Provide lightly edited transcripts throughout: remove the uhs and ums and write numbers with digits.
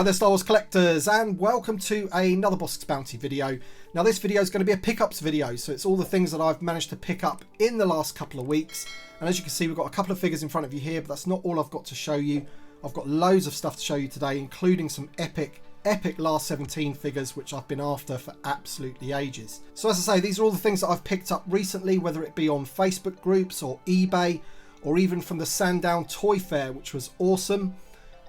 Hi there Star Wars collectors, and welcome to another Bossk Bounty video. Now this video is going to be a pickups video, so it's all the things that I've managed to pick up in the last couple of weeks. And as you can see, we've got a couple of figures in front of you here, but that's not all I've got to show you. I've got loads of stuff to show you today, including some epic last 17 figures which I've been after for absolutely ages. So as I say, these are all the things that I've picked up recently, whether it be on Facebook groups or eBay, or even from the Sandown Toy Fair, which was awesome.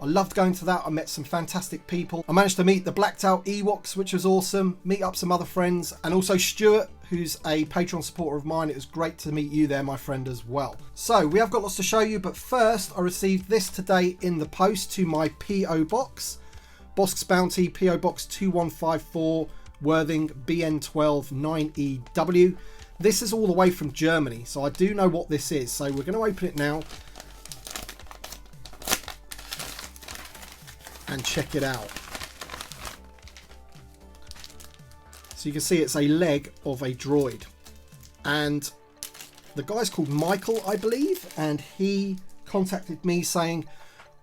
I loved going to that. I met some fantastic people. I managed to meet the blacked out Ewoks, which was awesome, meet up some other friends, and also Stuart, who's a Patreon supporter of mine. It was great to meet you there, my friend, as well. So we have got lots to show you, but first I received this today in the post to my PO box. Bossk Bounty, PO Box 2154, Worthing, BN12 9EW. This is all the way from Germany, so I do know what this is. So we're going to open it now and check it out. So you can see it's a leg of a droid, and the guy's called Michael, I believe, and he contacted me saying,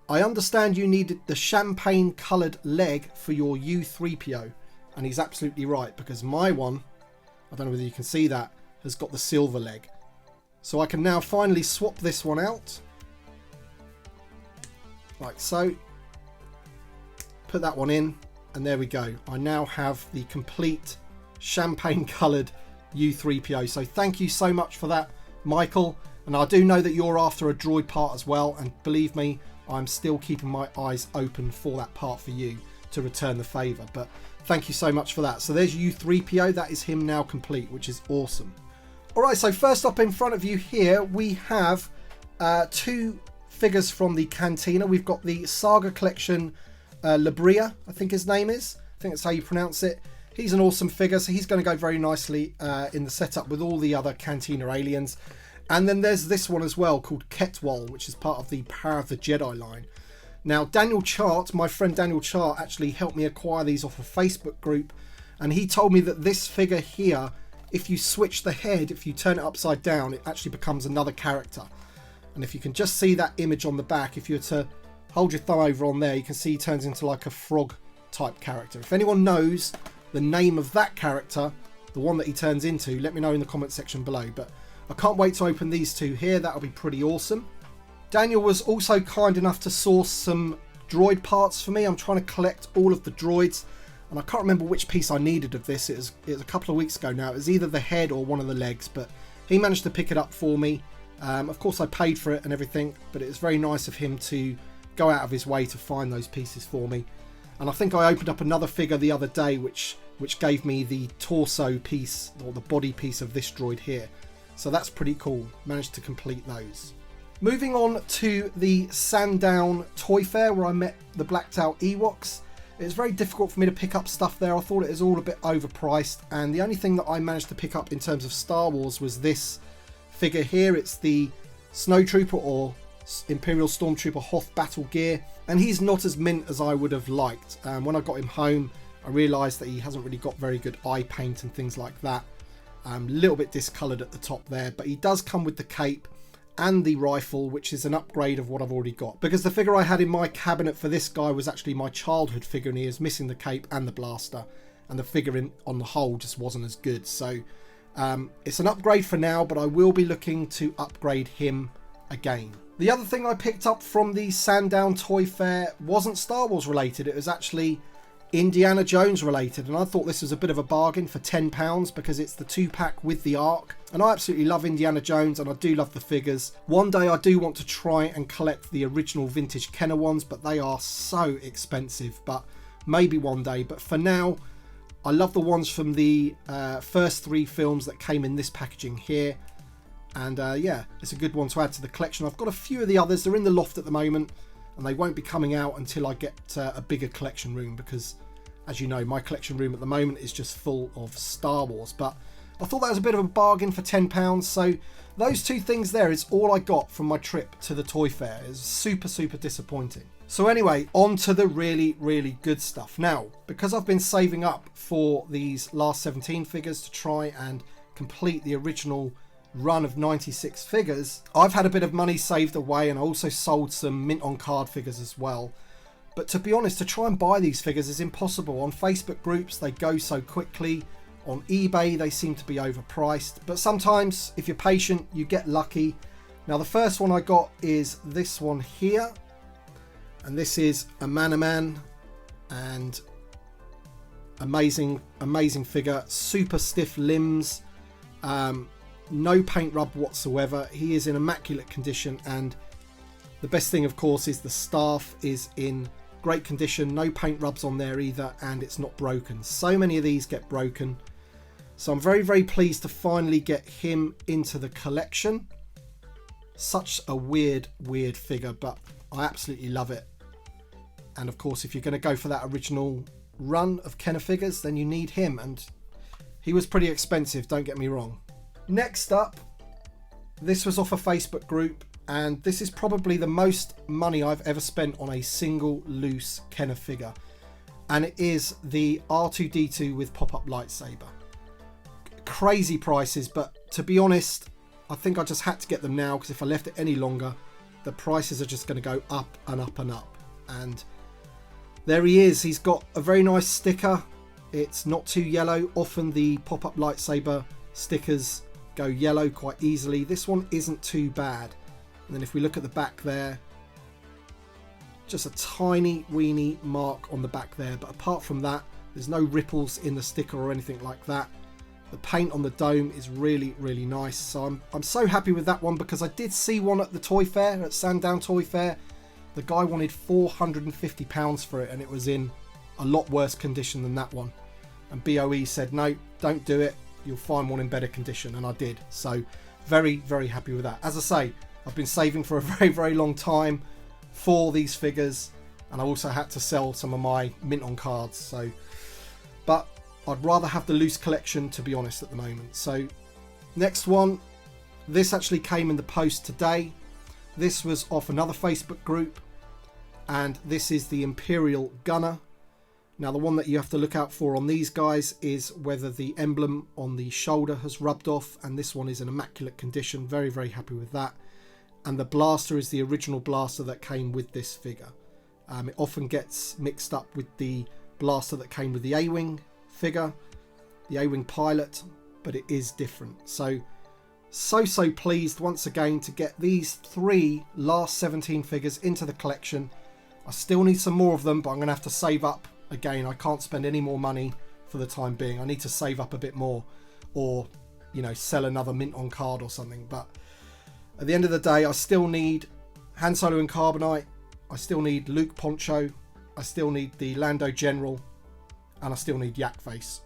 I understand you needed the champagne coloured leg for your U3PO, and he's absolutely right, because my one, I don't know whether you can see that, has got the silver leg. So I can now finally swap this one out like so. Put that one in, and there we go. I now have the complete champagne coloured U3PO. So thank you so much for that, Michael. And I do know that you're after a droid part as well, and believe me, I'm still keeping my eyes open for that part for you to return the favour. But thank you so much for that. So there's U3PO. That is him now complete, which is awesome. Alright, so first up in front of you here, we have two figures from the Cantina. We've got the Saga Collection Labria, I think his name is. I think that's how you pronounce it. He's an awesome figure, so he's going to go very nicely in the setup with all the other Cantina aliens. And then there's this one as well called Ketwal, which is part of the Power of the Jedi line. Now Daniel Chart, my friend Daniel Chart, actually helped me acquire these off a Facebook group, and he told me that this figure here, if you switch the head, if you turn it upside down, it actually becomes another character. And if you can just see that image on the back, if you were to hold your thumb over on there, you can see he turns into like a frog type character. If anyone knows the name of that character, the one that he turns into, let me know in the comment section below. But I can't wait to open these two here. That'll be pretty awesome. Daniel was also kind enough to source some droid parts for me. I'm trying to collect all of the droids, and I can't remember which piece I needed of this. It was a couple of weeks ago now. It was either the head or one of the legs, but he managed to pick it up for me. Of course I paid for it and everything, but it was very nice of him to go out of his way to find those pieces for me. And I think I opened up another figure the other day which gave me the torso piece, or the body piece of this droid here. So that's pretty cool. Managed to complete those. Moving on to the Sandown Toy Fair, where I met the blacked out Ewoks. It was very difficult for me to pick up stuff there. I thought it was all a bit overpriced, and the only thing that I managed to pick up in terms of Star Wars was this figure here. It's the Snowtrooper, or Imperial Stormtrooper Hoth battle gear, and he's not as mint as I would have liked. When I got him home, I realised that he hasn't really got very good eye paint and things like that. A little bit discoloured at the top there, but he does come with the cape and the rifle, which is an upgrade of what I've already got, because the figure I had in my cabinet for this guy was actually my childhood figure, and he is missing the cape and the blaster, and the figure on the whole just wasn't as good. So it's an upgrade for now, but I will be looking to upgrade him again. The other thing I picked up from the Sandown Toy Fair wasn't Star Wars related. It was actually Indiana Jones related, and I thought this was a bit of a bargain for £10 because it's the 2-pack with the Ark, and I absolutely love Indiana Jones, and I do love the figures. One day I do want to try and collect the original vintage Kenner ones, but they are so expensive. But maybe one day. But for now, I love the ones from the first 3 films that came in this packaging here. And yeah, it's a good one to add to the collection. I've got a few of the others. They're in the loft at the moment, and they won't be coming out until I get a bigger collection room, because as you know, my collection room at the moment is just full of Star Wars. But I thought that was a bit of a bargain for £10. So those two things there is all I got from my trip to the toy fair. It was super disappointing. So anyway, on to the really good stuff. Now, because I've been saving up for these last 17 figures to try and complete the original run of 96 figures, I've had a bit of money saved away, and I also sold some mint on card figures as well. But to be honest, to try and buy these figures is impossible. On Facebook groups, they go so quickly. On eBay, they seem to be overpriced. But sometimes, if you're patient, you get lucky. Now, the first one I got is this one here. And this is a Man-A-Man. And amazing, amazing figure. Super stiff limbs. No paint rub whatsoever. He is in immaculate condition, and the best thing, of course, is the staff is in great condition. No paint rubs on there either, and it's not broken. So many of these get broken. So I'm very, very pleased to finally get him into the collection. Such a weird figure, but I absolutely love it. And of course, if you're going to go for that original run of Kenner figures, then you need him, and he was pretty expensive, don't get me wrong. Next up, this was off a Facebook group, and this is probably the most money I've ever spent on a single loose Kenner figure, and it is the R2-D2 with Pop-Up Lightsaber. Crazy prices, but to be honest, I think I just had to get them now, because if I left it any longer, the prices are just going to go up and up and up. And there he is. He's got a very nice sticker. It's not too yellow. Often the Pop-Up Lightsaber stickers go yellow quite easily. This one isn't too bad. And then if we look at the back there, just a tiny weeny mark on the back there, but apart from that, there's no ripples in the sticker or anything like that. The paint on the dome is really, really nice. So I'm so happy with that one, because I did see one at the toy fair, at Sandown Toy Fair. The guy wanted £450 for it, and it was in a lot worse condition than that one. And BOE said, no, don't do it. You'll find one in better condition, and I did. So very, very happy with that. As I say, I've been saving for a very, very long time for these figures, and I also had to sell some of my mint on cards. So, but I'd rather have the loose collection, to be honest, at the moment. So next one, this actually came in the post today. This was off another Facebook group, and this is the Imperial Gunner. Now, the one that you have to look out for on these guys is whether the emblem on the shoulder has rubbed off, and this one is in immaculate condition. Very, very happy with that. And the blaster is the original blaster that came with this figure. It often gets mixed up with the blaster that came with the A-Wing figure, the A-Wing pilot, but it is different. So pleased once again to get these 3 last 17 figures into the collection. I still need some more of them, but I'm going to have to save up. Again, I can't spend any more money for the time being. I need to save up a bit more, or, you know, sell another mint on card or something. But at the end of the day, I still need Han Solo and Carbonite. I still need Luke Poncho. I still need the Lando General, and I still need Yak Face.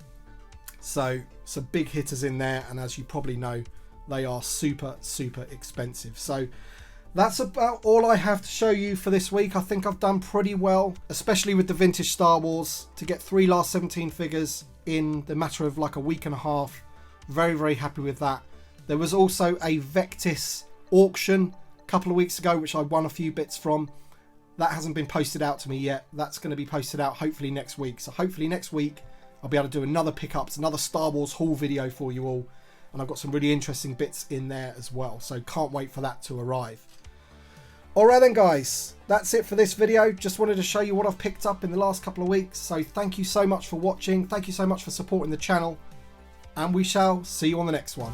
So some big hitters in there, and as you probably know, they are super, super expensive. So that's about all I have to show you for this week. I think I've done pretty well, especially with the vintage Star Wars, to get 3 last 17 figures in the matter of like a week and a half. Very, very happy with that. There was also a Vectis auction a couple of weeks ago, which I won a few bits from. That hasn't been posted out to me yet. That's going to be posted out hopefully next week. So hopefully next week I'll be able to do another pickups, another Star Wars haul video for you all. And I've got some really interesting bits in there as well. So can't wait for that to arrive. Alright then guys, that's it for this video. Just wanted to show you what I've picked up in the last couple of weeks. So thank you so much for watching. Thank you so much for supporting the channel. And we shall see you on the next one.